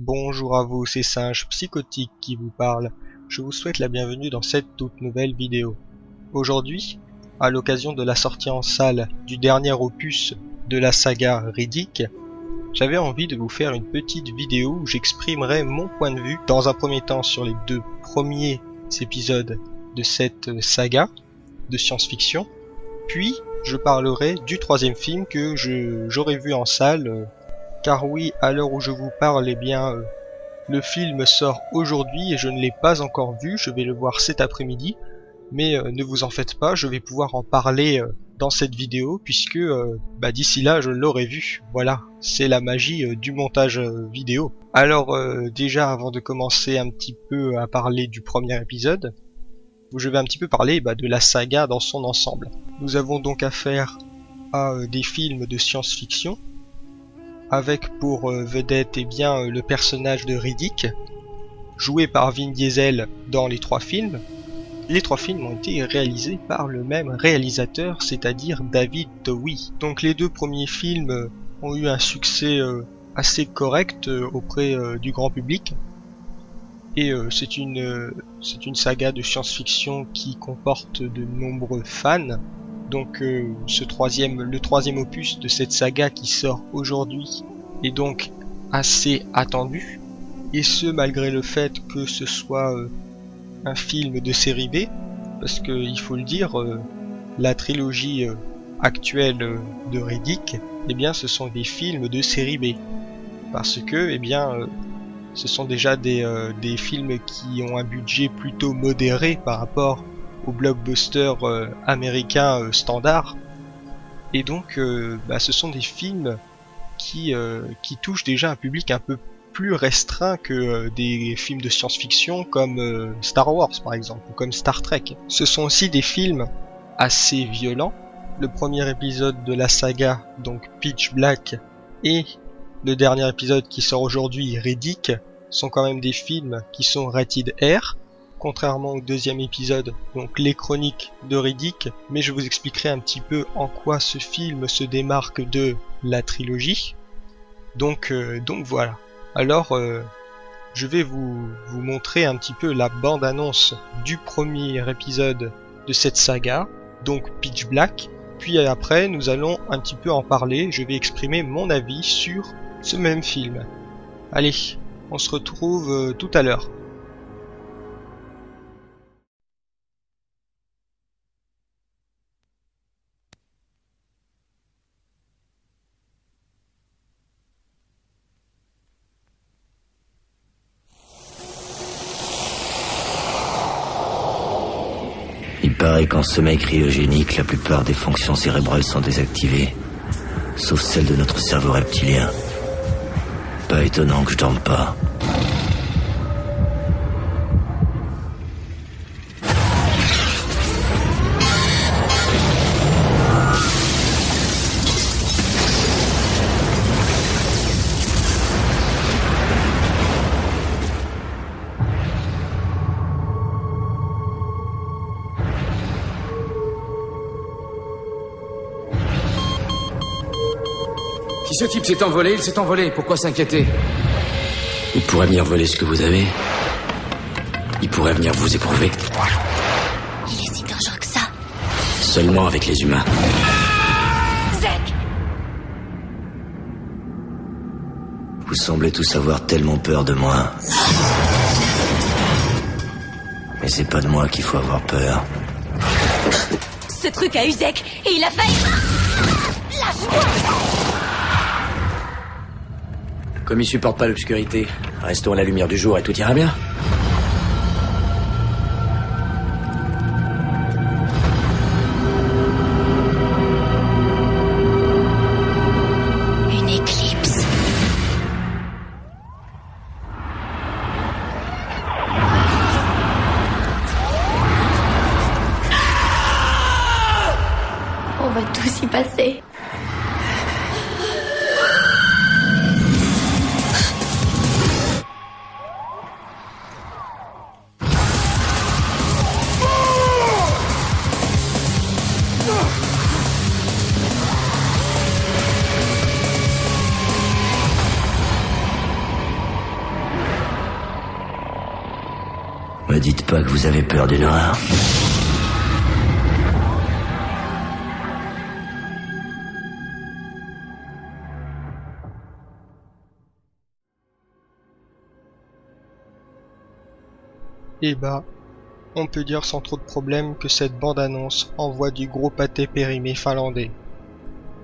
Bonjour à vous, c'est Singe Psychotique qui vous parle. Je vous souhaite la bienvenue dans cette toute nouvelle vidéo. Aujourd'hui, à l'occasion de la sortie en salle du dernier opus de la saga Riddick, j'avais envie de vous faire une petite vidéo où j'exprimerai mon point de vue dans un premier temps sur les deux premiers épisodes de cette saga de science-fiction, puis je parlerai du troisième film que j'aurais vu en salle. Car oui, à l'heure où je vous parle, le film sort aujourd'hui et je ne l'ai pas encore vu, je vais le voir cet après-midi. Mais ne vous en faites pas, je vais pouvoir en parler dans cette vidéo puisque d'ici là je l'aurai vu. Voilà, c'est la magie du montage vidéo. Alors déjà avant de commencer un petit peu à parler du premier épisode, je vais un petit peu parler de la saga dans son ensemble. Nous avons donc affaire à des films de science-fiction, avec pour vedette le personnage de Riddick, joué par Vin Diesel dans les trois films. Les trois films ont été réalisés par le même réalisateur, c'est-à-dire David Bowie. Donc les deux premiers films ont eu un succès assez correct auprès du grand public. Et c'est une saga de science-fiction qui comporte de nombreux fans. Donc le troisième opus de cette saga qui sort aujourd'hui est donc assez attendu, et ce malgré le fait que ce soit un film de série B, parce que il faut le dire, la trilogie actuelle de Riddick, ce sont des films de série B, parce que ce sont déjà des films qui ont un budget plutôt modéré par rapport au blockbuster américain standard, et donc ce sont des films qui touchent déjà un public un peu plus restreint que des films de science-fiction comme Star Wars par exemple, ou comme Star Trek. Ce sont aussi des films assez violents. Le premier épisode de la saga, donc Pitch Black, et le dernier épisode qui sort aujourd'hui, Riddick, sont quand même des films qui sont rated R, contrairement au deuxième épisode, donc les chroniques de Riddick, mais je vous expliquerai un petit peu en quoi ce film se démarque de la trilogie. Donc voilà. Alors je vais vous montrer un petit peu la bande-annonce du premier épisode de cette saga, donc Pitch Black, puis après nous allons un petit peu en parler, je vais exprimer mon avis sur ce même film. Allez, on se retrouve tout à l'heure. Il paraît qu'en sommeil cryogénique, la plupart des fonctions cérébrales sont désactivées, sauf celle de notre cerveau reptilien. Pas étonnant que je dorme pas. Si ce type s'est envolé, il s'est envolé. Pourquoi s'inquiéter? Il pourrait venir voler ce que vous avez. Il pourrait venir vous éprouver. Il est si dangereux que ça. Seulement avec les humains. Zek! Vous semblez tous avoir tellement peur de moi. Mais c'est pas de moi qu'il faut avoir peur. Ce truc a eu Zek et il a failli... Lâche-moi! Comme il supporte pas l'obscurité, restons à la lumière du jour et tout ira bien. Une éclipse. va tous y passer. Me dites pas que vous avez peur du noir. Et bah, on peut dire sans trop de problème que cette bande-annonce envoie du gros pâté périmé finlandais.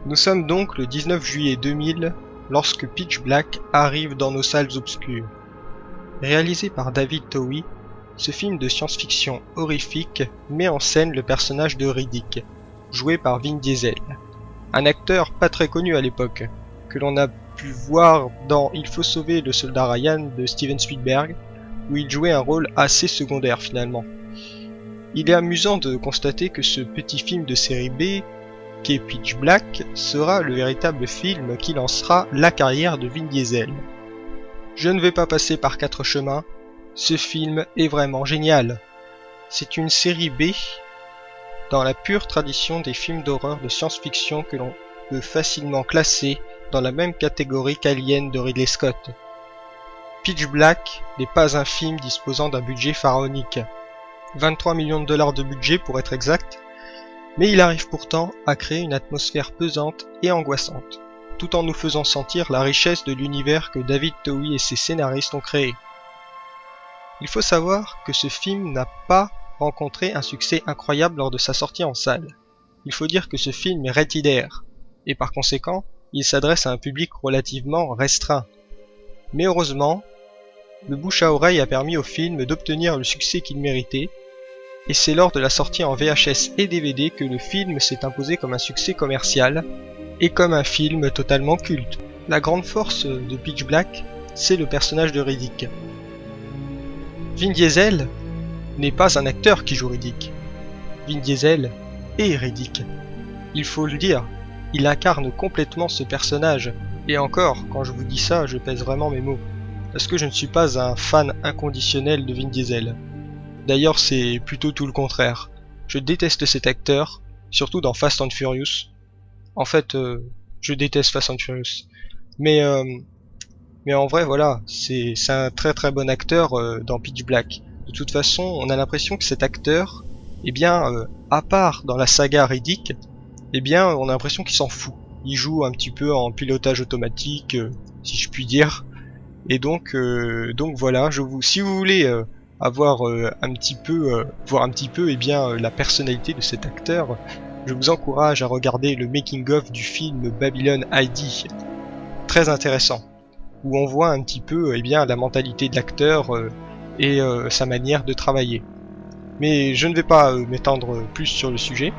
Nous sommes donc le 19 juillet 2000 lorsque Pitch Black arrive dans nos salles obscures. Réalisé par David Towie, ce film de science-fiction horrifique met en scène le personnage de Riddick, joué par Vin Diesel, un acteur pas très connu à l'époque, que l'on a pu voir dans Il faut sauver le soldat Ryan de Steven Spielberg, où il jouait un rôle assez secondaire finalement. Il est amusant de constater que ce petit film de série B, qu'est Pitch Black, sera le véritable film qui lancera la carrière de Vin Diesel. Je ne vais pas passer par 4 chemins, ce film est vraiment génial. C'est une série B dans la pure tradition des films d'horreur de science-fiction que l'on peut facilement classer dans la même catégorie qu'Alien de Ridley Scott. Pitch Black n'est pas un film disposant d'un budget pharaonique, 23 millions de dollars de budget pour être exact, mais il arrive pourtant à créer une atmosphère pesante et angoissante, tout en nous faisant sentir la richesse de l'univers que David Towie et ses scénaristes ont créé. Il faut savoir que ce film n'a pas rencontré un succès incroyable lors de sa sortie en salle. Il faut dire que ce film est rated R, et par conséquent, il s'adresse à un public relativement restreint. Mais heureusement, le bouche à oreille a permis au film d'obtenir le succès qu'il méritait, et c'est lors de la sortie en VHS et DVD que le film s'est imposé comme un succès commercial, et comme un film totalement culte. La grande force de Pitch Black, c'est le personnage de Riddick. Vin Diesel n'est pas un acteur qui joue Riddick. Vin Diesel est Riddick. Il faut le dire, il incarne complètement ce personnage. Et encore, quand je vous dis ça, je pèse vraiment mes mots. Parce que je ne suis pas un fan inconditionnel de Vin Diesel. D'ailleurs, c'est plutôt tout le contraire. Je déteste cet acteur, surtout dans Fast and Furious. En fait, je déteste Fast and Furious. Mais en vrai, voilà, c'est un très très bon acteur dans Pitch Black. De toute façon, on a l'impression que cet acteur, eh bien, à part dans la saga Riddick, eh bien, on a l'impression qu'il s'en fout. Il joue un petit peu en pilotage automatique, si je puis dire. Et donc voilà, si vous voulez avoir un petit peu, voir un petit peu, eh bien, la personnalité de cet acteur, je vous encourage à regarder le making-of du film Babylon ID, très intéressant, où on voit un petit peu, eh bien, la mentalité de l'acteur et sa manière de travailler. Mais je ne vais pas m'étendre plus sur le sujet,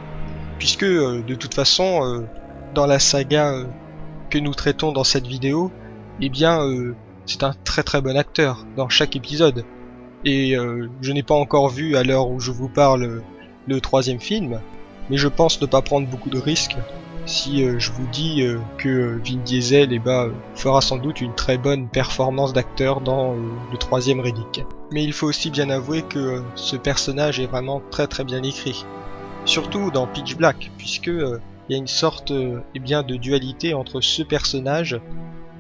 puisque de toute façon, dans la saga que nous traitons dans cette vidéo, eh bien, c'est un très très bon acteur dans chaque épisode. Et je n'ai pas encore vu à l'heure où je vous parle le 3e film, mais je pense ne pas prendre beaucoup de risques si je vous dis que Vin Diesel fera sans doute une très bonne performance d'acteur dans le 3e Riddick. Mais il faut aussi bien avouer que ce personnage est vraiment très très bien écrit. Surtout dans Pitch Black, puisque il y a une sorte eh bien, de dualité entre ce personnage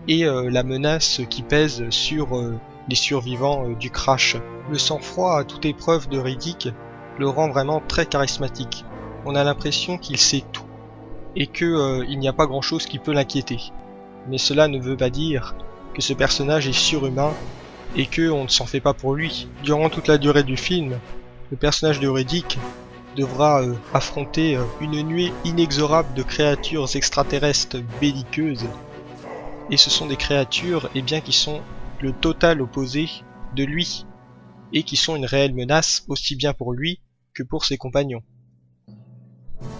et la menace qui pèse sur les survivants du crash. Le sang-froid à toute épreuve de Riddick le rend vraiment très charismatique. On a l'impression qu'il sait tout et que il n'y a pas grand chose qui peut l'inquiéter. Mais cela ne veut pas dire que ce personnage est surhumain et que on ne s'en fait pas pour lui. Durant toute la durée du film, le personnage de Riddick devra affronter une nuée inexorable de créatures extraterrestres belliqueuses. Et ce sont des créatures eh bien, qui sont le total opposé de lui, et qui sont une réelle menace aussi bien pour lui que pour ses compagnons.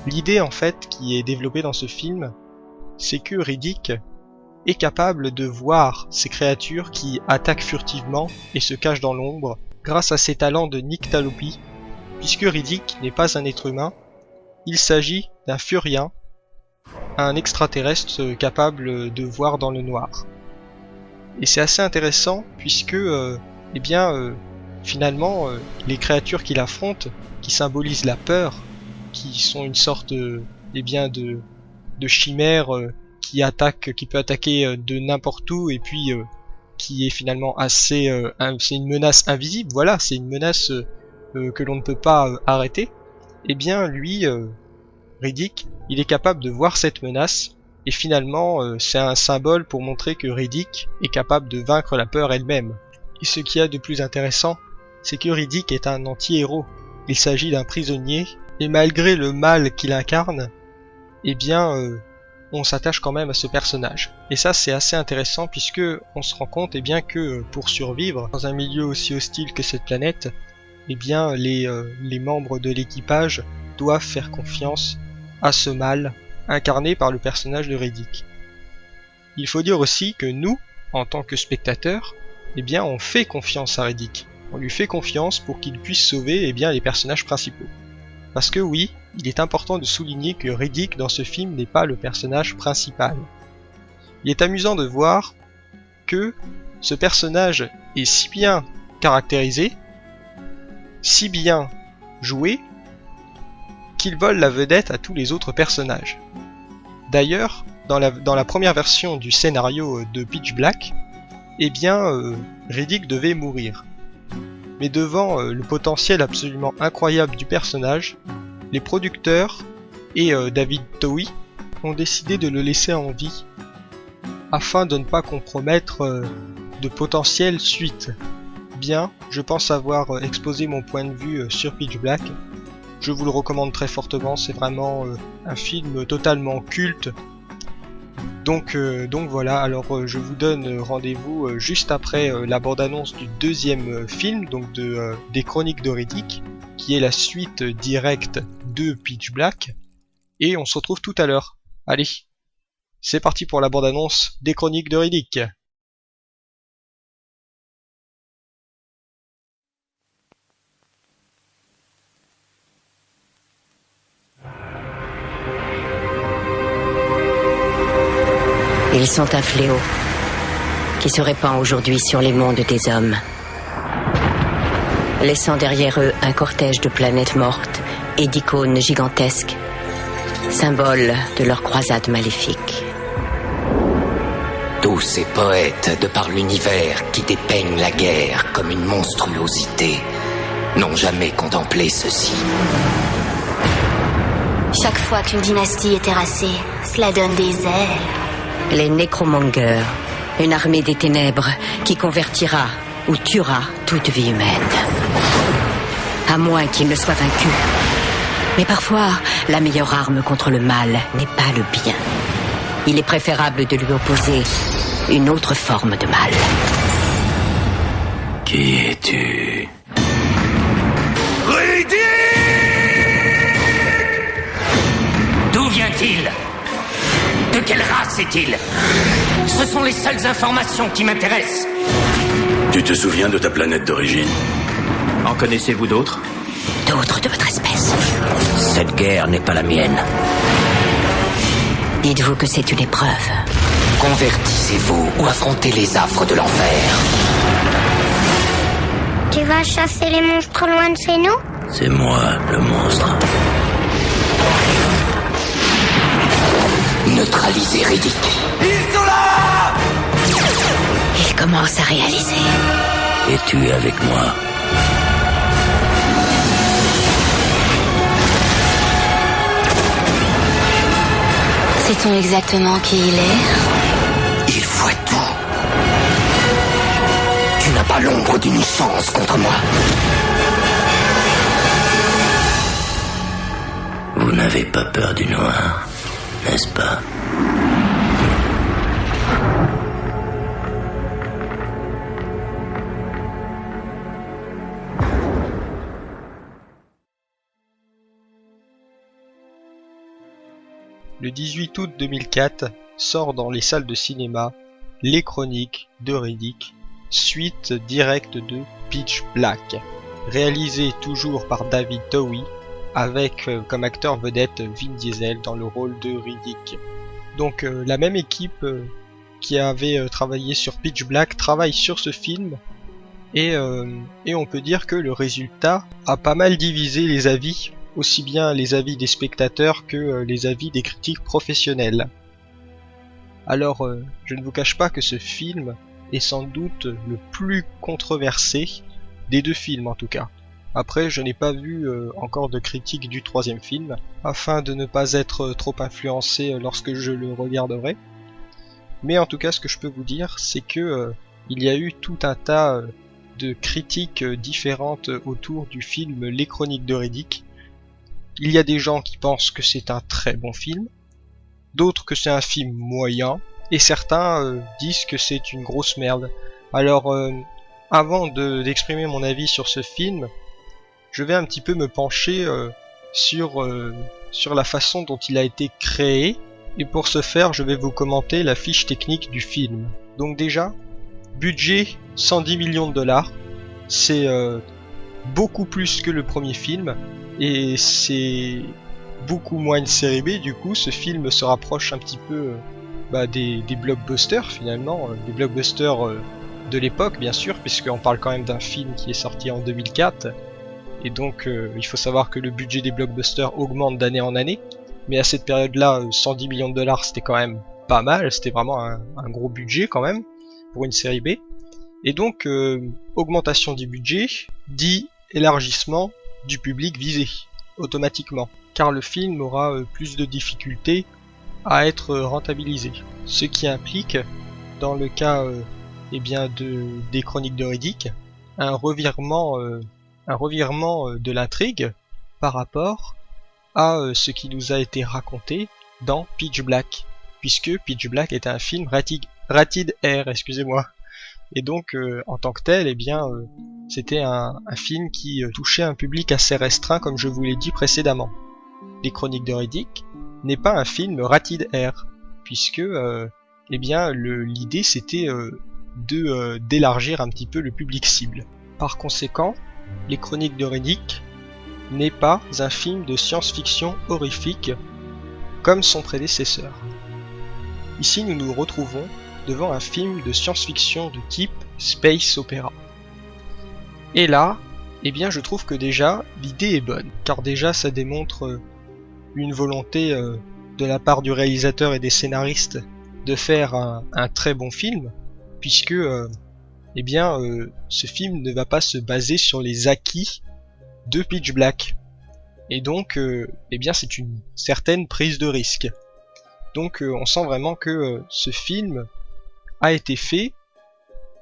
L'idée en fait qui est développée dans ce film, c'est que Riddick est capable de voir ces créatures qui attaquent furtivement et se cachent dans l'ombre grâce à ses talents de nyctalopie, puisque Riddick n'est pas un être humain, il s'agit d'un furien un extraterrestre capable de voir dans le noir. Et c'est assez intéressant puisque, finalement, les créatures qu'il affronte, qui symbolisent la peur, qui sont une sorte de chimère qui peut attaquer de n'importe où et puis qui est finalement c'est une menace invisible, voilà, c'est une menace que l'on ne peut pas arrêter. Et bien lui, Riddick, il est capable de voir cette menace et finalement c'est un symbole pour montrer que Riddick est capable de vaincre la peur elle-même. Et ce qu'il y a de plus intéressant, c'est que Riddick est un anti-héros. Il s'agit d'un prisonnier et malgré le mal qu'il incarne, on s'attache quand même à ce personnage. Et ça c'est assez intéressant puisque on se rend compte que pour survivre dans un milieu aussi hostile que cette planète, les membres de l'équipage doivent faire confiance à ce mal incarné par le personnage de Riddick. Il faut dire aussi que nous, en tant que spectateurs, on fait confiance à Riddick. On lui fait confiance pour qu'il puisse sauver les personnages principaux. Parce que oui, il est important de souligner que Riddick dans ce film n'est pas le personnage principal. Il est amusant de voir que ce personnage est si bien caractérisé, si bien joué, qu'il vole la vedette à tous les autres personnages. D'ailleurs, dans la première version du scénario de Pitch Black, Riddick devait mourir. Mais devant le potentiel absolument incroyable du personnage, les producteurs et David Towie ont décidé de le laisser en vie afin de ne pas compromettre de potentielles suites. Bien, je pense avoir exposé mon point de vue sur Pitch Black. Je vous le recommande très fortement, c'est vraiment un film totalement culte. Donc voilà, alors je vous donne rendez-vous juste après la bande-annonce du deuxième film, donc des Chroniques de Riddick, qui est la suite directe de Pitch Black, et on se retrouve tout à l'heure. Allez, c'est parti pour la bande-annonce des Chroniques de Riddick. Ils sont un fléau qui se répand aujourd'hui sur les mondes des hommes, laissant derrière eux un cortège de planètes mortes et d'icônes gigantesques, symboles de leur croisade maléfique. Tous ces poètes, de par l'univers, qui dépeignent la guerre comme une monstruosité, n'ont jamais contemplé ceci. Chaque fois qu'une dynastie est terrassée, cela donne des ailes. Les Necromongers, une armée des ténèbres qui convertira ou tuera toute vie humaine. À moins qu'ils ne soient vaincus. Mais parfois, la meilleure arme contre le mal n'est pas le bien. Il est préférable de lui opposer une autre forme de mal. Qui es-tu? Riddick! D'où vient-il? De quelle race est-il? Ce sont les seules informations qui m'intéressent. Tu te souviens de ta planète d'origine? En connaissez-vous d'autres? D'autres de votre espèce. Cette guerre n'est pas la mienne. Dites-vous que c'est une épreuve. Convertissez-vous ou affrontez les affres de l'enfer. Tu vas chasser les monstres loin de chez nous? C'est moi, le monstre. Neutralisez Riddick. Ils sont là! Il commence à réaliser. Et tu es avec moi. Sait-on exactement qui il est? Il voit tout. Tu n'as pas l'ombre d'une chance contre moi. Vous n'avez pas peur du noir, n'est-ce pas? Le 18 août 2004 sort dans les salles de cinéma Les Chroniques de Riddick, suite directe de Pitch Black, réalisé toujours par David Towie, avec comme acteur vedette Vin Diesel dans le rôle de Riddick. Donc la même équipe qui avait travaillé sur Pitch Black travaille sur ce film, et on peut dire que le résultat a pas mal divisé les avis, aussi bien les avis des spectateurs que les avis des critiques professionnels. Alors je ne vous cache pas que ce film est sans doute le plus controversé des deux films en tout cas. Après, je n'ai pas vu encore de critique du troisième film, afin de ne pas être trop influencé lorsque je le regarderai. Mais en tout cas, ce que je peux vous dire, c'est que il y a eu tout un tas de critiques différentes autour du film Les Chroniques de Riddick. Il y a des gens qui pensent que c'est un très bon film, d'autres que c'est un film moyen, et certains disent que c'est une grosse merde. Alors, avant d'exprimer mon avis sur ce film, je vais un petit peu me pencher sur la façon dont il a été créé, et pour ce faire je vais vous commenter la fiche technique du film. Donc déjà, budget 110 millions de dollars, c'est beaucoup plus que le premier film, et c'est beaucoup moins une série B. Du coup ce film se rapproche un petit peu des blockbusters finalement, des blockbusters de l'époque bien sûr, puisqu'on parle quand même d'un film qui est sorti en 2004. Et donc il faut savoir que le budget des blockbusters augmente d'année en année, mais à cette période-là, 110 millions de dollars c'était quand même pas mal, c'était vraiment un gros budget quand même pour une série B. Et donc augmentation du budget dit élargissement du public visé automatiquement, car le film aura plus de difficultés à être rentabilisé. Ce qui implique, dans le cas des Chroniques de Riddick, un revirement de l'intrigue par rapport à ce qui nous a été raconté dans Pitch Black, puisque Pitch Black est un film rated R, excusez-moi. Et donc en tant que tel, c'était un film qui touchait un public assez restreint, comme je vous l'ai dit précédemment. Les Chroniques de Riddick n'est pas un film rated R, puisque l'idée c'était d'élargir un petit peu le public cible. Par conséquent, Les Chroniques de Riddick n'est pas un film de science-fiction horrifique comme son prédécesseur. Ici, nous nous retrouvons devant un film de science-fiction de type space opéra. Et là, je trouve que déjà, l'idée est bonne, car déjà ça démontre une volonté de la part du réalisateur et des scénaristes de faire un très bon film, puisque ce film ne va pas se baser sur les acquis de Pitch Black. Et donc, c'est une certaine prise de risque. Donc, on sent vraiment que ce film a été fait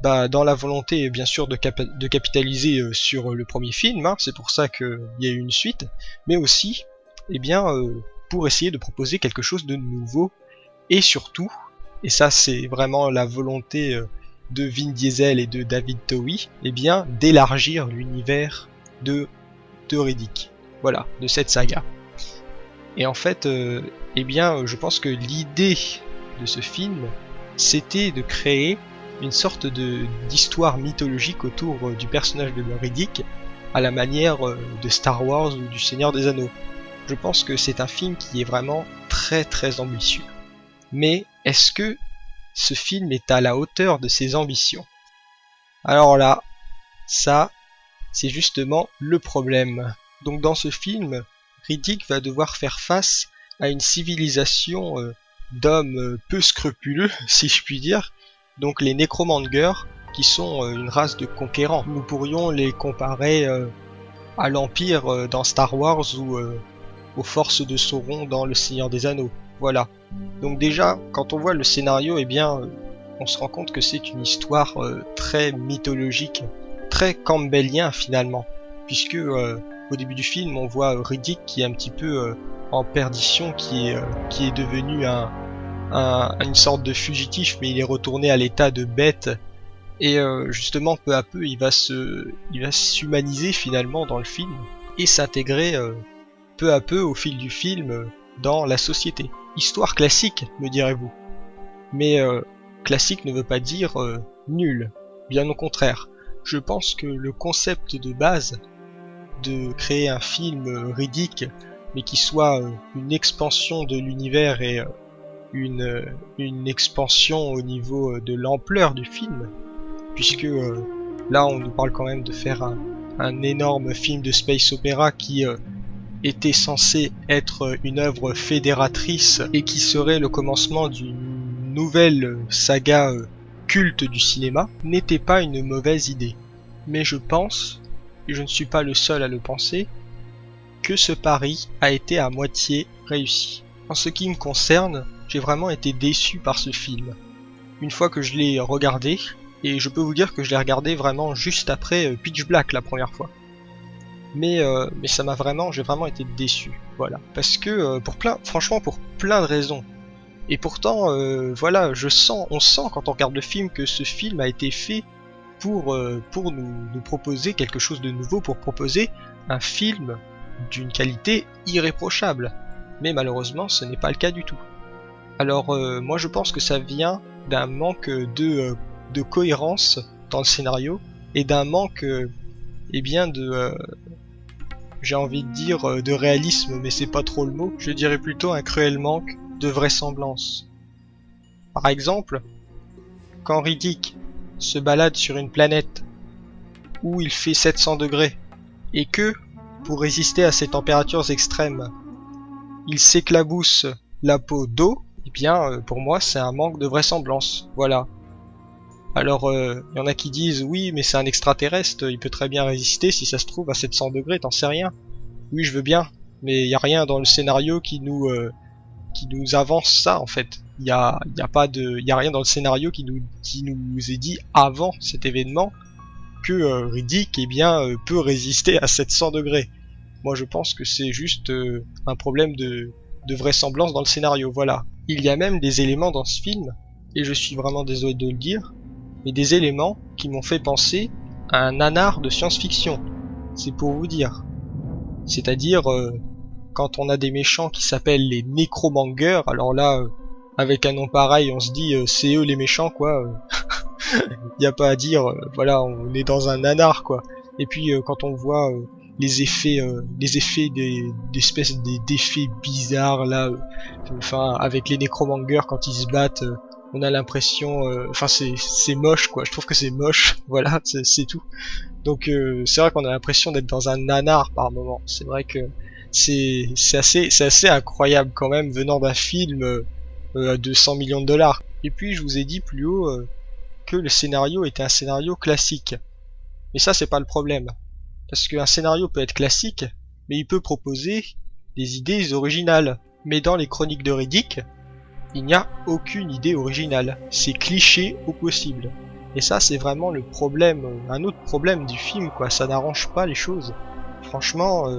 dans la volonté, bien sûr, de capitaliser sur le premier film. C'est pour ça qu'il y a eu une suite, mais aussi, pour essayer de proposer quelque chose de nouveau, et surtout, et ça c'est vraiment la volonté de Vin Diesel et de David Towie, d'élargir l'univers de Riddick, voilà, de cette saga. Et en fait, je pense que l'idée de ce film, c'était de créer une sorte d'histoire mythologique autour du personnage de Riddick, à la manière de Star Wars ou du Seigneur des Anneaux. Je pense que c'est un film qui est vraiment très très ambitieux. Mais est-ce que ce film est à la hauteur de ses ambitions? Alors là, ça, c'est justement le problème. Donc dans ce film, Riddick va devoir faire face à une civilisation d'hommes peu scrupuleux, si je puis dire, donc les Necromangers, qui sont une race de conquérants. Nous pourrions les comparer à l'Empire dans Star Wars ou aux forces de Sauron dans Le Seigneur des Anneaux. Voilà. Donc déjà, quand on voit le scénario, on se rend compte que c'est une histoire très mythologique, très campbellien finalement, puisque au début du film, on voit Riddick qui est un petit peu en perdition, qui est devenu une sorte de fugitif, mais il est retourné à l'état de bête, et justement peu à peu il va s'humaniser finalement dans le film et s'intégrer peu à peu au fil du film dans la société. Histoire classique, me direz-vous, mais classique ne veut pas dire nul, bien au contraire. Je pense que le concept de base de créer un film Riddick, mais qui soit une expansion de l'univers une expansion au niveau de l'ampleur du film, puisque là on nous parle quand même de faire un énorme film de space opéra qui était censé être une œuvre fédératrice et qui serait le commencement d'une nouvelle saga culte du cinéma, n'était pas une mauvaise idée. Mais je pense, et je ne suis pas le seul à le penser, que ce pari a été à moitié réussi. En ce qui me concerne, j'ai vraiment été déçu par ce film. Une fois que je l'ai regardé, et je peux vous dire que je l'ai regardé vraiment juste après Pitch Black la première fois. Mais ça m'a vraiment, j'ai vraiment été déçu, voilà. Parce que franchement pour plein de raisons. Et pourtant, voilà, on sent quand on regarde le film que ce film a été fait pour nous proposer quelque chose de nouveau, pour proposer un film d'une qualité irréprochable. Mais malheureusement, ce n'est pas le cas du tout. Alors, moi je pense que ça vient d'un manque de cohérence dans le scénario et d'un manque, j'ai envie de dire de réalisme, mais c'est pas trop le mot. Je dirais plutôt un cruel manque de vraisemblance. Par exemple, quand Riddick se balade sur une planète où il fait 700 degrés et que, pour résister à ces températures extrêmes, il s'éclabousse la peau d'eau, eh bien, pour moi, c'est un manque de vraisemblance. Voilà. Alors, y en a qui disent, oui, mais c'est un extraterrestre, il peut très bien résister, si ça se trouve, à 700 degrés, t'en sais rien. Oui, je veux bien, mais y a rien dans le scénario qui nous avance ça, en fait. Y a rien dans le scénario qui nous est dit avant cet événement que Riddick, peut résister à 700 degrés. Moi, je pense que c'est juste un problème de vraisemblance dans le scénario, voilà. Il y a même des éléments dans ce film, et je suis vraiment désolé de le dire, mais des éléments qui m'ont fait penser à un nanar de science-fiction. C'est pour vous dire. C'est-à-dire, quand on a des méchants qui s'appellent les Necromangers, alors là, avec un nom pareil, on se dit, c'est eux les méchants, quoi. Y a pas à dire, voilà, on est dans un nanar, quoi. Et puis, quand on voit les effets d'espèces d'effets bizarres, là, avec les Necromangers, quand ils se battent, on a l'impression, c'est moche, quoi. Je trouve que c'est moche, voilà, c'est tout. Donc c'est vrai qu'on a l'impression d'être dans un nanar par moment. C'est vrai que c'est assez incroyable quand même venant d'un film de 100 millions de dollars. Et puis je vous ai dit plus haut que le scénario était un scénario classique. Mais ça c'est pas le problème. Parce qu'un scénario peut être classique, mais il peut proposer des idées originales. Mais dans les chroniques de Riddick, il n'y a aucune idée originale. C'est cliché au possible. Et ça, c'est vraiment le problème, un autre problème du film, quoi. Ça n'arrange pas les choses. Franchement,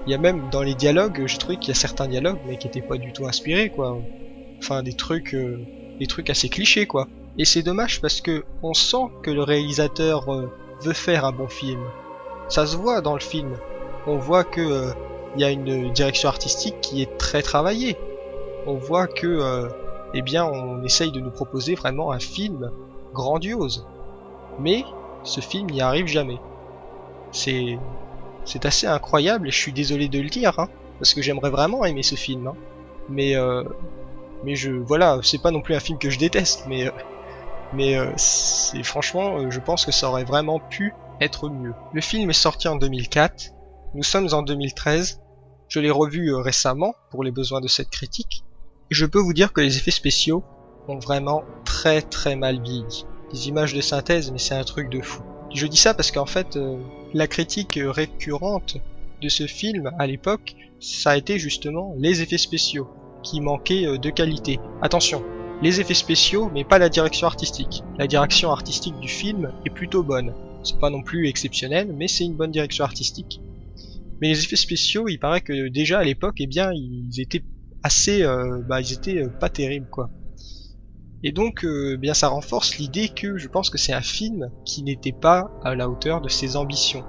il y a même dans les dialogues, j'ai trouvé qu'il y a certains dialogues, mais qui étaient pas du tout inspirés, quoi. Enfin, des trucs assez clichés, quoi. Et c'est dommage parce que on sent que le réalisateur veut faire un bon film. Ça se voit dans le film. On voit que il y a une direction artistique qui est très travaillée. On voit que, on essaye de nous proposer vraiment un film grandiose. Mais ce film n'y arrive jamais. C'est assez incroyable et je suis désolé de le dire, hein, parce que j'aimerais vraiment aimer ce film. Hein. Mais voilà, c'est pas non plus un film que je déteste, mais c'est franchement, je pense que ça aurait vraiment pu être mieux. Le film est sorti en 2004, nous sommes en 2013, je l'ai revu récemment pour les besoins de cette critique, et je peux vous dire que les effets spéciaux ont vraiment très très mal vieilli. Les images de synthèse, mais c'est un truc de fou. Je dis ça parce qu'en fait, la critique récurrente de ce film à l'époque, ça a été justement les effets spéciaux, qui manquaient de qualité. Attention, les effets spéciaux, mais pas la direction artistique. La direction artistique du film est plutôt bonne. C'est pas non plus exceptionnel, mais c'est une bonne direction artistique. Mais les effets spéciaux, il paraît que déjà à l'époque, ils étaient ils étaient pas terribles, quoi. Et donc, ça renforce l'idée que je pense que c'est un film qui n'était pas à la hauteur de ses ambitions.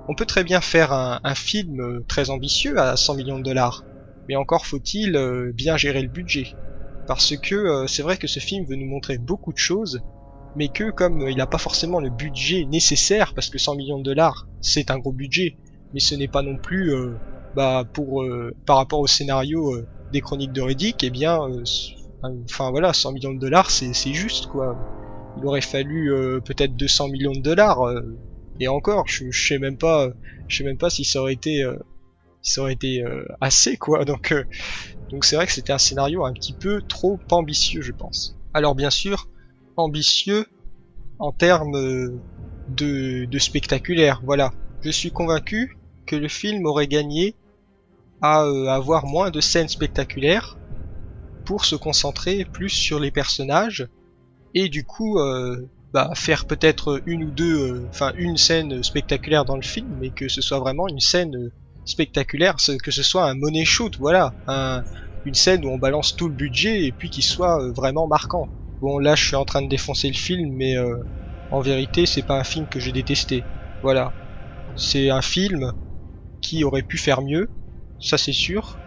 On peut très bien faire un film très ambitieux à 100 millions de dollars, mais encore faut-il bien gérer le budget. Parce que c'est vrai que ce film veut nous montrer beaucoup de choses, mais que comme il n'a pas forcément le budget nécessaire, parce que 100 millions de dollars c'est un gros budget, mais ce n'est pas non plus par rapport au scénario des Chroniques de Riddick, Enfin voilà, 100 millions de dollars, c'est juste quoi. Il aurait fallu peut-être 200 millions de dollars, et encore, je sais même pas si ça aurait été, assez quoi. Donc c'est vrai que c'était un scénario un petit peu trop ambitieux, je pense. Alors bien sûr, ambitieux en termes de spectaculaire, voilà. Je suis convaincu que le film aurait gagné à avoir moins de scènes spectaculaires pour se concentrer plus sur les personnages et du coup faire peut-être une scène spectaculaire dans le film, mais que ce soit vraiment une scène spectaculaire, que ce soit un money shoot, voilà, une scène où on balance tout le budget et puis qui soit vraiment marquant. Bon, là je suis en train de défoncer le film, mais en vérité c'est pas un film que j'ai détesté. Voilà, c'est un film qui aurait pu faire mieux, ça c'est sûr,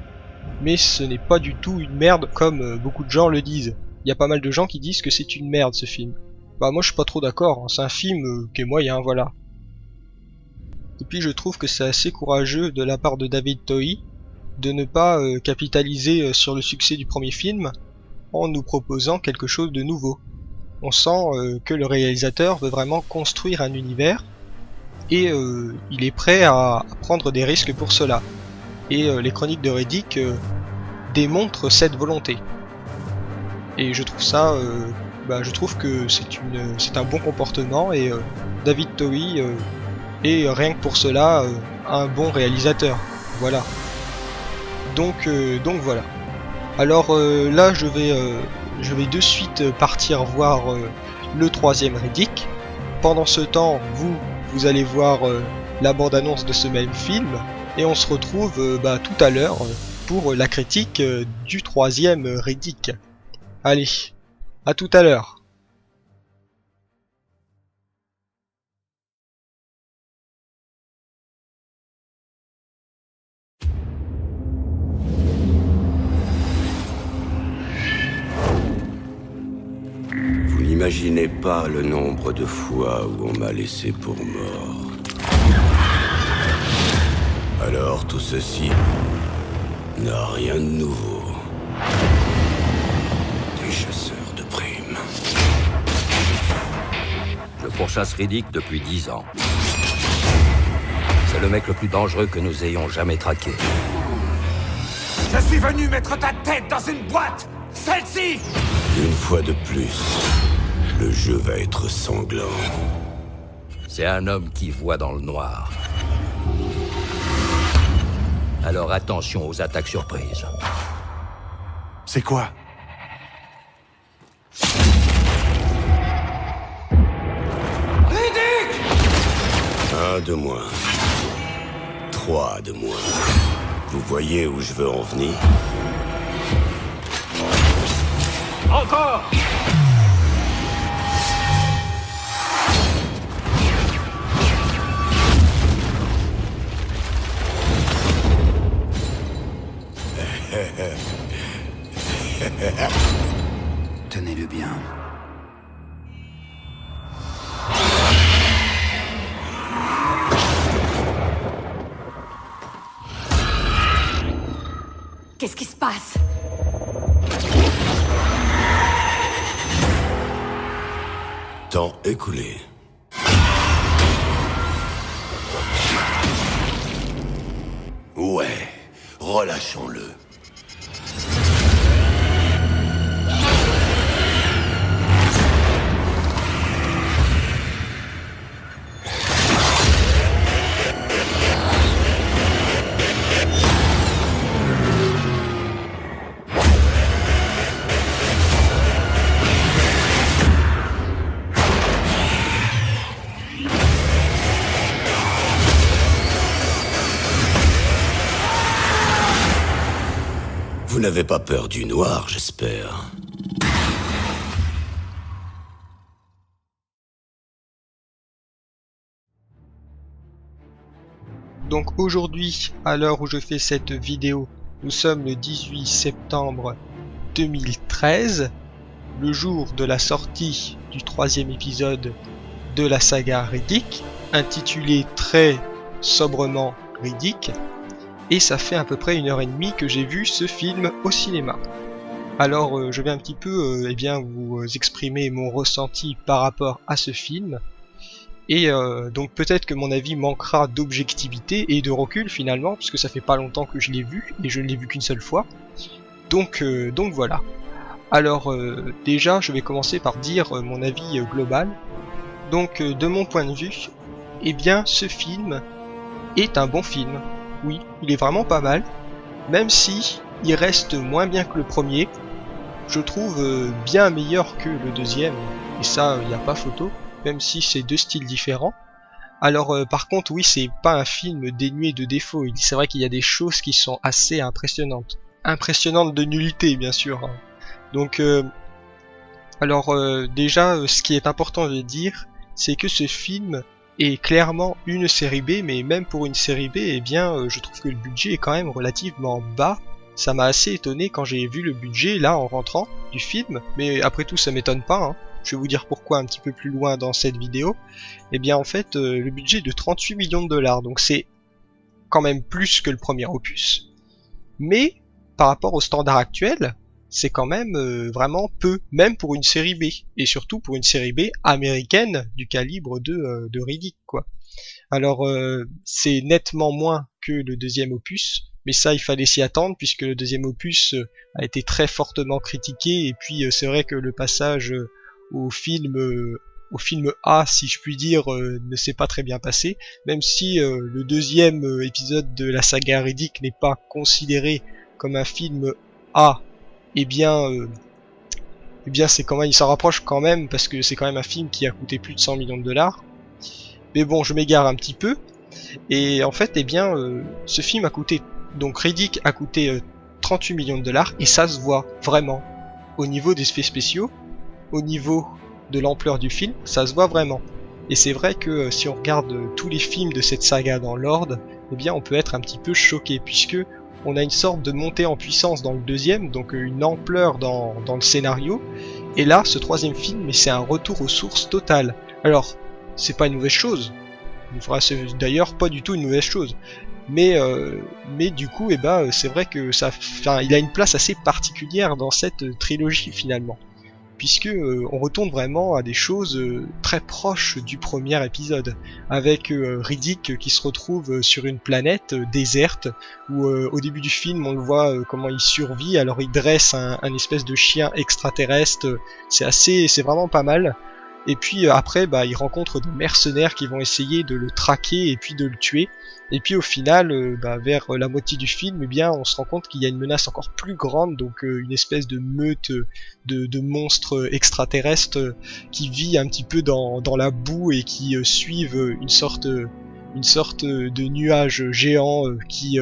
mais ce n'est pas du tout une merde comme beaucoup de gens le disent. Il y a pas mal de gens qui disent que c'est une merde ce film. Bah moi je suis pas trop d'accord, hein. C'est un film qui est moyen, voilà. Et puis je trouve que c'est assez courageux de la part de David Toei de ne pas capitaliser sur le succès du premier film en nous proposant quelque chose de nouveau. On sent que le réalisateur veut vraiment construire un univers et il est prêt à prendre des risques pour cela. Et les chroniques de Riddick démontrent cette volonté. Et je trouve ça, je trouve que c'est un bon comportement et David Toei est rien que pour cela un bon réalisateur. Voilà. Donc voilà. Alors là je vais de suite partir voir le troisième Riddick. Pendant ce temps, vous allez voir la bande-annonce de ce même film et on se retrouve tout à l'heure pour la critique du troisième Riddick. Allez, à tout à l'heure. Vous n'imaginez pas le nombre de fois où on m'a laissé pour mort. Alors tout ceci n'a rien de nouveau. Des chasseurs de primes. Je pourchasse Riddick depuis 10 ans. C'est le mec le plus dangereux que nous ayons jamais traqué. Je suis venu mettre ta tête dans une boîte! Celle-ci! Une fois de plus, le jeu va être sanglant. C'est un homme qui voit dans le noir. Alors attention aux attaques surprises. C'est quoi? Riddick! 1 de moins. 3 de moins. Vous voyez où je veux en venir? Encore! Tenez-le bien. Qu'est-ce qui se passe? Temps écoulé. Ouais, relâchons-le. Vous n'avez pas peur du noir, j'espère. Donc aujourd'hui, à l'heure où je fais cette vidéo, nous sommes le 18 septembre 2013, le jour de la sortie du troisième épisode de la saga Riddick, intitulé très sobrement Riddick, et ça fait à peu près 1h30 que j'ai vu ce film au cinéma. Alors je vais un petit peu eh bien vous exprimer mon ressenti par rapport à ce film. Et donc peut-être que mon avis manquera d'objectivité et de recul finalement, puisque ça fait pas longtemps que je l'ai vu, et je ne l'ai vu qu'une seule fois. Donc voilà. Alors déjà je vais commencer par dire mon avis global. Donc de mon point de vue, eh bien ce film est un bon film. Oui, il est vraiment pas mal, même si il reste moins bien que le premier. Je trouve bien meilleur que le deuxième, et ça il n'y a pas photo, même si c'est deux styles différents. Alors par contre oui, c'est pas un film dénué de défauts, c'est vrai qu'il y a des choses qui sont assez impressionnantes. Impressionnantes de nullité bien sûr. Donc alors déjà ce qui est important de dire, c'est que ce film est clairement une série B, mais même pour une série B, eh bien je trouve que le budget est quand même relativement bas. Ça m'a assez étonné quand j'ai vu le budget là en rentrant du film, mais après tout ça m'étonne pas, hein. Je vais vous dire pourquoi un petit peu plus loin dans cette vidéo. Et bien en fait le budget est de 38 millions de dollars, donc c'est quand même plus que le premier opus, mais par rapport au standard actuel, c'est quand même vraiment peu, même pour une série B, et surtout pour une série B américaine du calibre de Riddick quoi. Alors c'est nettement moins que le deuxième opus, mais ça il fallait s'y attendre puisque le deuxième opus a été très fortement critiqué, et puis c'est vrai que le passage au film A, si je puis dire, ne s'est pas très bien passé, même si le deuxième épisode de la saga Riddick n'est pas considéré comme un film A, eh bien c'est quand même, il s'en rapproche quand même, parce que c'est quand même un film qui a coûté plus de 100 millions de dollars. Mais bon, je m'égare un petit peu. Et en fait, eh bien, ce film a coûté, donc Riddick a coûté 38 millions de dollars, et ça se voit vraiment. Au niveau des effets spéciaux, au niveau de l'ampleur du film, ça se voit vraiment. Et c'est vrai que si on regarde tous les films de cette saga dans l'ordre, eh bien on peut être un petit peu choqué, puisque on a une sorte de montée en puissance dans le deuxième, donc une ampleur dans le scénario. Et là, ce troisième film, c'est un retour aux sources totales. Alors, c'est pas une mauvaise chose. C'est d'ailleurs pas du tout une mauvaise chose. Mais du coup, eh ben, c'est vrai que il a une place assez particulière dans cette trilogie finalement, puisque on retourne vraiment à des choses très proches du premier épisode, avec Riddick qui se retrouve sur une planète déserte, où au début du film on le voit comment il survit, alors il dresse un espèce de chien extraterrestre, c'est vraiment pas mal. Et puis après il rencontre des mercenaires qui vont essayer de le traquer et puis de le tuer. Et puis au final, vers la moitié du film, eh bien, on se rend compte qu'il y a une menace encore plus grande, donc une espèce de meute de monstres extraterrestres qui vit un petit peu dans la boue et qui suivent une sorte de nuage géant qui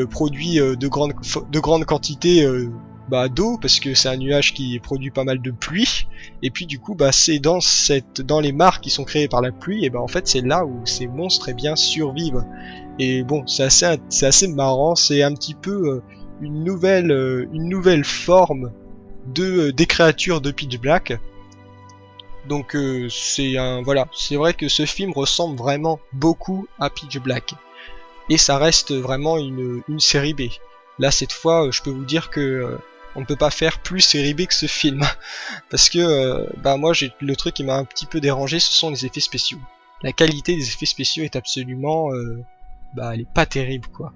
produit de grandes quantités d'eau, parce que c'est un nuage qui produit pas mal de pluie, et puis du coup c'est dans les mares qui sont créées par la pluie, et en fait c'est là où ces monstres survivent. Et bon, c'est assez marrant, c'est un petit peu une nouvelle forme des créatures de Pitch Black. Donc c'est vrai que ce film ressemble vraiment beaucoup à Pitch Black, et ça reste vraiment une série B. Là cette fois je peux vous dire que on ne peut pas faire plus série B que ce film, parce que moi le truc qui m'a un petit peu dérangé, ce sont les effets spéciaux. La qualité des effets spéciaux est absolument elle est pas terrible quoi.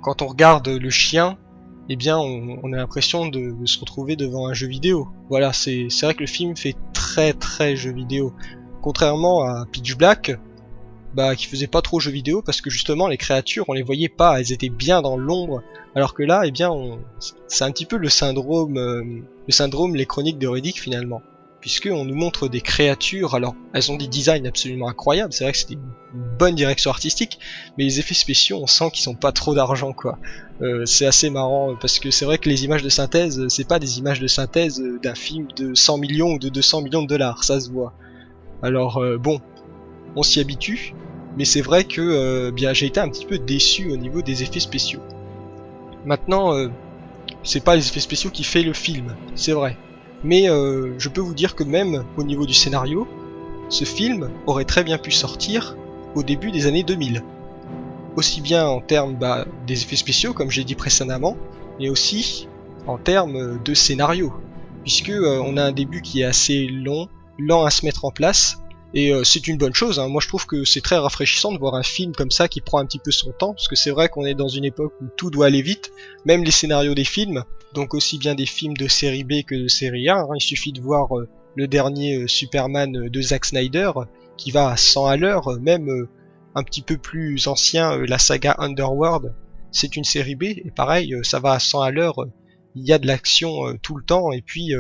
Quand on regarde le chien, eh bien on a l'impression de se retrouver devant un jeu vidéo. Voilà, c'est vrai que le film fait très très jeu vidéo, contrairement à Pitch Black qui faisait pas trop jeu vidéo, parce que justement les créatures on les voyait pas, elles étaient bien dans l'ombre, alors que là c'est un petit peu le syndrome les chroniques de Riddick finalement, puisque on nous montre des créatures, alors elles ont des designs absolument incroyables, c'est vrai que c'était une bonne direction artistique, mais les effets spéciaux on sent qu'ils sont pas trop d'argent quoi. C'est assez marrant, parce que c'est vrai que les images de synthèse, c'est pas des images de synthèse d'un film de 100 millions ou de 200 millions de dollars, ça se voit. Alors on s'y habitue, mais c'est vrai que j'ai été un petit peu déçu au niveau des effets spéciaux. Maintenant, c'est pas les effets spéciaux qui fait le film, c'est vrai. Mais je peux vous dire que même au niveau du scénario, ce film aurait très bien pu sortir au début des années 2000. Aussi bien en termes des effets spéciaux, comme j'ai dit précédemment, mais aussi en termes de scénario, puisque on a un début qui est assez lent à se mettre en place, et c'est une bonne chose, hein. Moi je trouve que c'est très rafraîchissant de voir un film comme ça qui prend un petit peu son temps, parce que c'est vrai qu'on est dans une époque où tout doit aller vite, même les scénarios des films, donc aussi bien des films de série B que de série A, hein. Il suffit de voir le dernier Superman de Zack Snyder, qui va à 100 à l'heure, même un petit peu plus ancien, la saga Underworld, c'est une série B, et pareil, ça va à 100 à l'heure, il y a de l'action tout le temps, et puis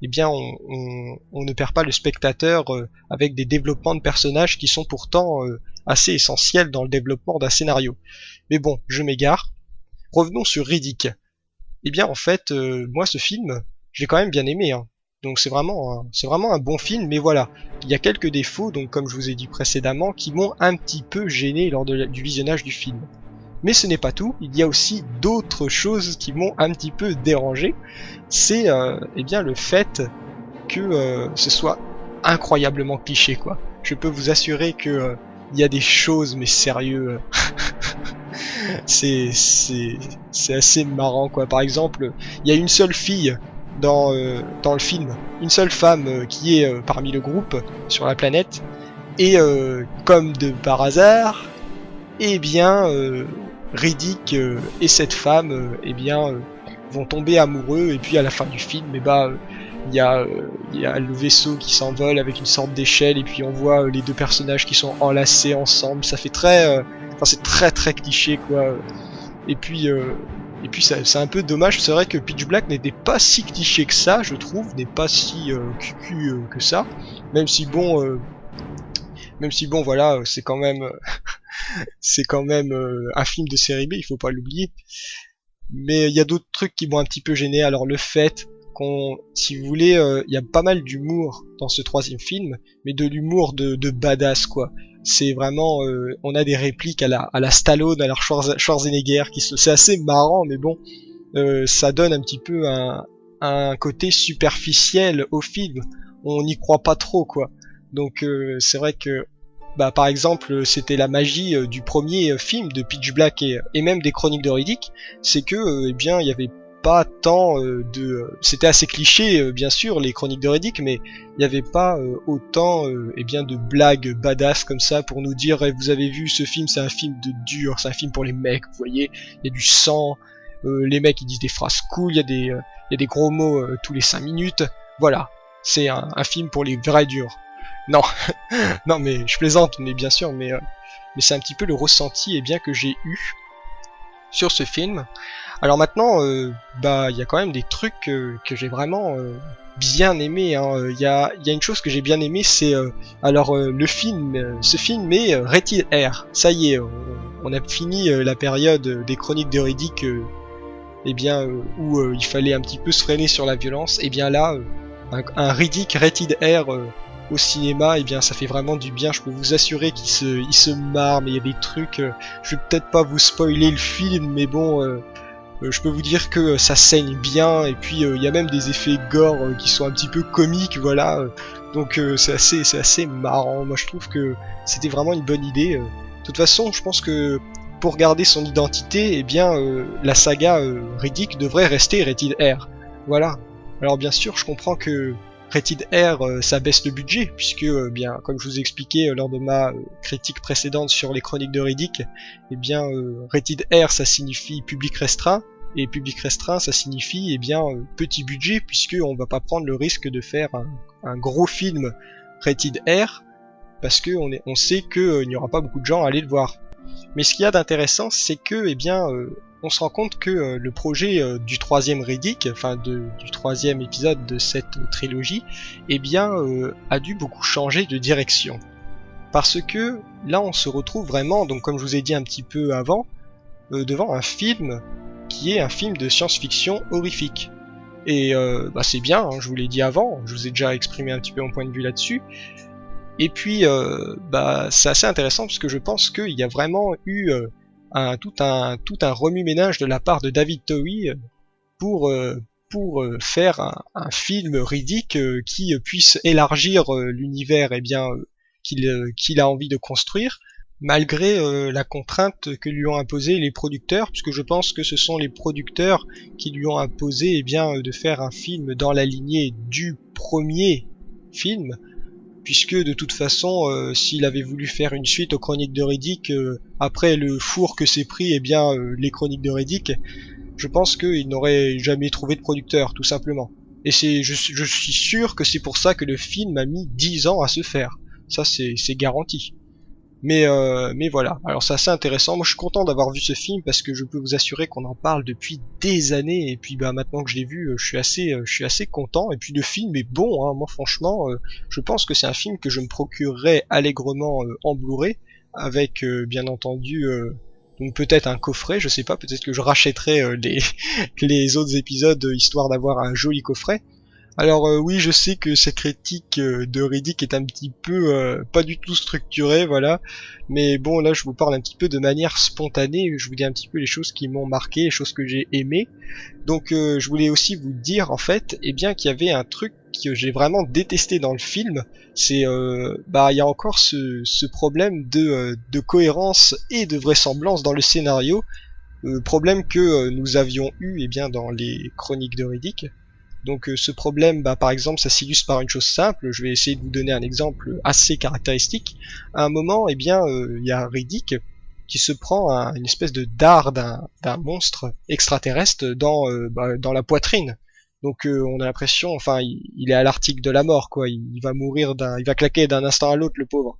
eh bien on ne perd pas le spectateur avec des développements de personnages qui sont pourtant assez essentiels dans le développement d'un scénario. Mais bon, je m'égare. Revenons sur Riddick. Eh bien en fait, moi ce film, j'ai quand même bien aimé, hein. Donc c'est vraiment un bon film, mais voilà, il y a quelques défauts, donc comme je vous ai dit précédemment, qui m'ont un petit peu gêné lors du visionnage du film. Mais ce n'est pas tout, il y a aussi d'autres choses qui m'ont un petit peu dérangé. C'est eh bien le fait que ce soit incroyablement cliché, quoi. Je peux vous assurer que il y a des choses, mais sérieux, c'est assez marrant, quoi. Par exemple, il y a une seule fille dans le film, une seule femme qui est parmi le groupe sur la planète, et comme de par hasard, eh bien Riddick et cette femme eh bien vont tomber amoureux, et puis à la fin du film, eh bah il y a le vaisseau qui s'envole avec une sorte d'échelle, et puis on voit les deux personnages qui sont enlacés ensemble. Ça fait très c'est très très cliché, quoi. Et puis c'est un peu dommage. C'est vrai que Pitch Black n'était pas si cliché que ça, je trouve, n'est pas si cucu que ça, même si bon voilà, c'est quand même un film de série B, il faut pas l'oublier. Mais il y a d'autres trucs qui m'ont un petit peu gêné. Alors le fait si vous voulez, il y a pas mal d'humour dans ce troisième film, mais de l'humour de badass, quoi. C'est vraiment, on a des répliques à la Stallone, à la Schwarzenegger, c'est assez marrant, mais bon, ça donne un petit peu un côté superficiel au film. On n'y croit pas trop, quoi. Donc c'est vrai que bah par exemple c'était la magie du premier film de Pitch Black et même des Chroniques de Riddick, c'est que eh bien il y avait pas tant c'était assez cliché bien sûr les Chroniques de Riddick, mais il n'y avait pas autant eh bien de blagues badass comme ça pour nous dire vous avez vu ce film, c'est un film de dur, c'est un film pour les mecs, vous voyez, il y a du sang, les mecs ils disent des phrases cool, il y a des gros mots tous les 5 minutes, voilà, c'est un film pour les vrais durs. Non, non mais je plaisante, mais bien sûr, mais c'est un petit peu le ressenti eh bien que j'ai eu sur ce film. Alors maintenant, bah il y a quand même des trucs que j'ai vraiment bien aimé, hein. Il y a une chose que j'ai bien aimé, c'est ce film est rated R. Ça y est, on a fini la période des Chroniques de Riddick, eh bien où il fallait un petit peu se freiner sur la violence. Et bien là, un Riddick rated R au cinéma, et bien ça fait vraiment du bien. Je peux vous assurer qu'il se marre, mais il y a des trucs, je vais peut-être pas vous spoiler le film, mais bon, je peux vous dire que ça saigne bien, et puis il y a même des effets gore qui sont un petit peu comiques, voilà. Donc c'est assez marrant. Moi je trouve que c'était vraiment une bonne idée. De toute façon, je pense que pour garder son identité, eh bien la saga Riddick devrait rester rated R. Voilà. Alors bien sûr, je comprends que rated R, ça baisse le budget, puisque bien, comme je vous ai expliqué lors de ma critique précédente sur les Chroniques de Riddick, eh bien rated R ça signifie public restreint, et public restreint ça signifie eh bien petit budget, puisque on va pas prendre le risque de faire un gros film rated R, parce que on sait que il n'y aura pas beaucoup de gens à aller le voir. Mais ce qu'il y a d'intéressant, c'est que eh bien on se rend compte que le projet du troisième Riddick, enfin du troisième épisode de cette trilogie, eh bien a dû beaucoup changer de direction. Parce que là on se retrouve vraiment, donc comme je vous ai dit un petit peu avant, devant un film qui est un film de science-fiction horrifique. Et bah c'est bien, hein, je vous l'ai dit avant, je vous ai déjà exprimé un petit peu mon point de vue là-dessus. Et puis bah c'est assez intéressant parce que je pense qu'il y a vraiment eu tout un remue-ménage de la part de David Towie pour faire un film Riddick qui puisse élargir l'univers eh bien qu'il a envie de construire, malgré la contrainte que lui ont imposé les producteurs, puisque je pense que ce sont les producteurs qui lui ont imposé de faire un film dans la lignée du premier film, puisque de toute façon, s'il avait voulu faire une suite aux Chroniques de Riddick, après le four que s'est pris les Chroniques de Riddick, je pense qu'il n'aurait jamais trouvé de producteur, tout simplement. Et je suis sûr que c'est pour ça que le film a mis 10 ans à se faire. Ça, c'est garanti. Mais voilà, alors c'est assez intéressant. Moi je suis content d'avoir vu ce film parce que je peux vous assurer qu'on en parle depuis des années, et puis maintenant que je l'ai vu, je suis assez content. Et puis le film est bon, hein. Moi franchement, je pense que c'est un film que je me procurerais allègrement en Blu-ray, avec bien entendu donc peut-être un coffret, je sais pas, peut-être que je rachèterai les autres épisodes histoire d'avoir un joli coffret. Alors oui, je sais que cette critique de Riddick est un petit peu pas du tout structurée, voilà. Mais bon, là je vous parle un petit peu de manière spontanée, je vous dis un petit peu les choses qui m'ont marqué, les choses que j'ai aimées. Donc je voulais aussi vous dire en fait, qu'il y avait un truc que j'ai vraiment détesté dans le film, c'est il y a encore ce problème de cohérence et de vraisemblance dans le scénario, problème que nous avions eu dans les Chroniques de Riddick. Donc ce problème, par exemple, ça s'illustre par une chose simple. Je vais essayer de vous donner un exemple assez caractéristique. À un moment, il y a Riddick qui se prend une espèce de dard d'un monstre extraterrestre dans la poitrine. Donc on a l'impression, il est à l'article de la mort, quoi. Il va mourir il va claquer d'un instant à l'autre, le pauvre.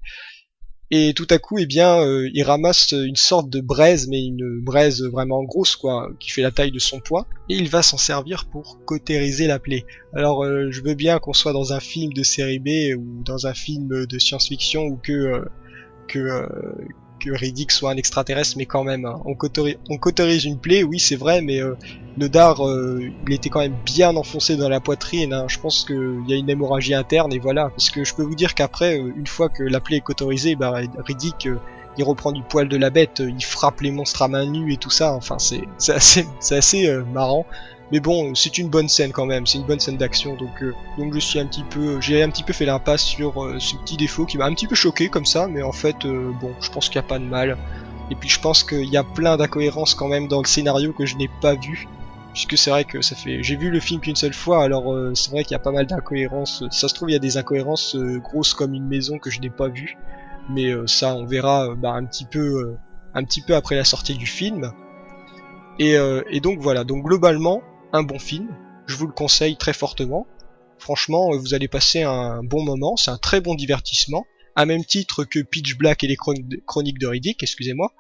Et tout à coup, il ramasse une sorte de braise, mais une braise vraiment grosse, quoi, qui fait la taille de son poing, et il va s'en servir pour cautériser la plaie. Alors, je veux bien qu'on soit dans un film de série B ou dans un film de science-fiction ou que Riddick soit un extraterrestre, mais quand même, hein, on cautérise une plaie, oui c'est vrai, mais le dard, il était quand même bien enfoncé dans la poitrine, hein. Je pense qu'il y a une hémorragie interne, et voilà, parce que je peux vous dire qu'après, une fois que la plaie est cautérisée, Riddick, il reprend du poil de la bête, il frappe les monstres à main nue et tout ça, enfin c'est assez marrant. Mais bon, c'est une bonne scène quand même, c'est une bonne scène d'action, donc j'ai un petit peu fait l'impasse sur ce petit défaut qui m'a un petit peu choqué comme ça, mais en fait, je pense qu'il n'y a pas de mal. Et puis je pense qu'il y a plein d'incohérences quand même dans le scénario que je n'ai pas vu, puisque c'est vrai que j'ai vu le film qu'une seule fois, alors c'est vrai qu'il y a pas mal d'incohérences. Ça se trouve, il y a des incohérences grosses comme une maison que je n'ai pas vues, mais ça on verra un petit peu après la sortie du film. Et donc voilà, donc globalement, un bon film, je vous le conseille très fortement. Franchement, vous allez passer un bon moment, c'est un très bon divertissement, à même titre que Pitch Black et les Chroniques de Riddick, excusez-moi.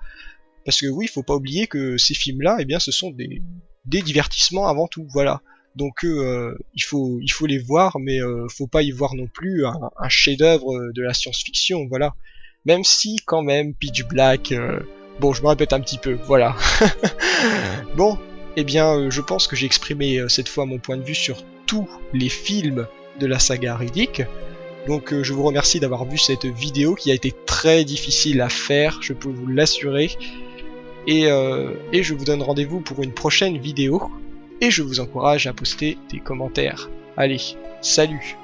Parce que oui, il faut pas oublier que ces films-là, ce sont des divertissements avant tout, voilà. Donc il faut les voir, mais faut pas y voir non plus un chef-d'œuvre de la science-fiction, voilà. Même si quand même Pitch Black, je me répète un petit peu, voilà. Bon, je pense que j'ai exprimé cette fois mon point de vue sur tous les films de la saga Riddick. Donc je vous remercie d'avoir vu cette vidéo qui a été très difficile à faire, je peux vous l'assurer. Et je vous donne rendez-vous pour une prochaine vidéo. Et je vous encourage à poster des commentaires. Allez, salut!